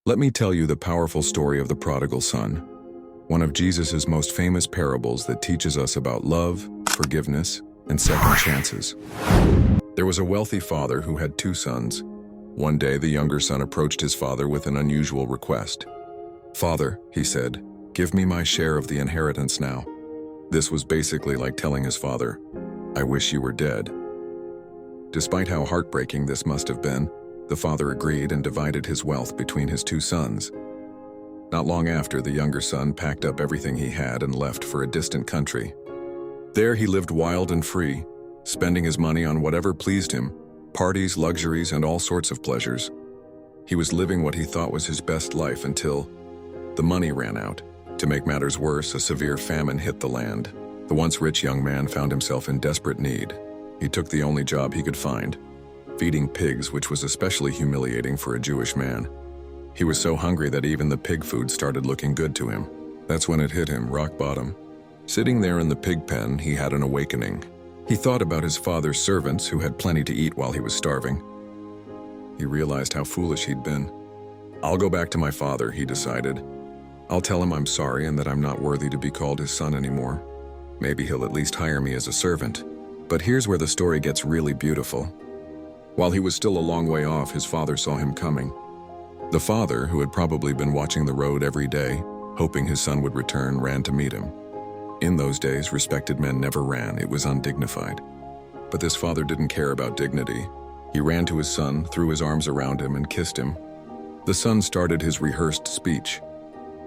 Let me tell you the powerful story of the prodigal son, one of Jesus' most famous parables that teaches us about love, forgiveness, and second chances. There was a wealthy father who had two sons. One day, the younger son approached his father with an unusual request. "Father," he said, "give me my share of the inheritance now." This was basically like telling his father, "I wish you were dead." Despite how heartbreaking this must have been, the father agreed and divided his wealth between his two sons. Not long after, the younger son packed up everything he had and left for a distant country. There he lived wild and free, spending his money on whatever pleased him, parties, luxuries, and all sorts of pleasures. He was living what he thought was his best life until the money ran out. To make matters worse, a severe famine hit the land. The once rich young man found himself in desperate need. He took the only job he could find, feeding pigs, which was especially humiliating for a Jewish man. He was so hungry that even the pig food started looking good to him. That's when it hit him, rock bottom. Sitting there in the pig pen, he had an awakening. He thought about his father's servants who had plenty to eat while he was starving. He realized how foolish he'd been. "I'll go back to my father," he decided. "I'll tell him I'm sorry and that I'm not worthy to be called his son anymore. Maybe he'll at least hire me as a servant." But here's where the story gets really beautiful. While he was still a long way off, his father saw him coming. The father, who had probably been watching the road every day, hoping his son would return, ran to meet him. In those days, respected men never ran. It was undignified. But this father didn't care about dignity. He ran to his son, threw his arms around him, and kissed him. The son started his rehearsed speech.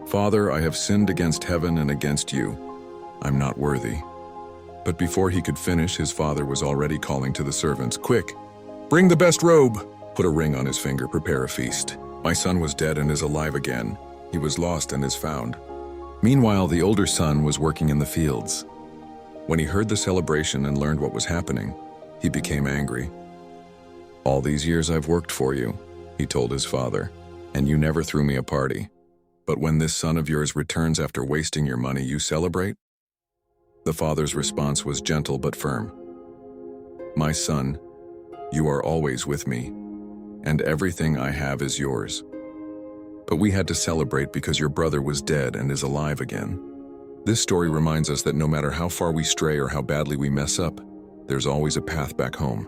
"Father, I have sinned against heaven and against you. I'm not worthy." But before he could finish, his father was already calling to the servants, "Quick, bring the best robe. Put a ring on his finger, prepare a feast. My son was dead and is alive again. He was lost and is found." Meanwhile, the older son was working in the fields. When he heard the celebration and learned what was happening, he became angry. "All these years I've worked for you," he told his father, "and you never threw me a party. But when this son of yours returns after wasting your money, you celebrate?" The father's response was gentle but firm. "My son, you are always with me, and everything I have is yours. But we had to celebrate because your brother was dead and is alive again." This story reminds us that no matter how far we stray or how badly we mess up, there's always a path back home.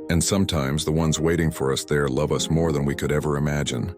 And sometimes the ones waiting for us there love us more than we could ever imagine.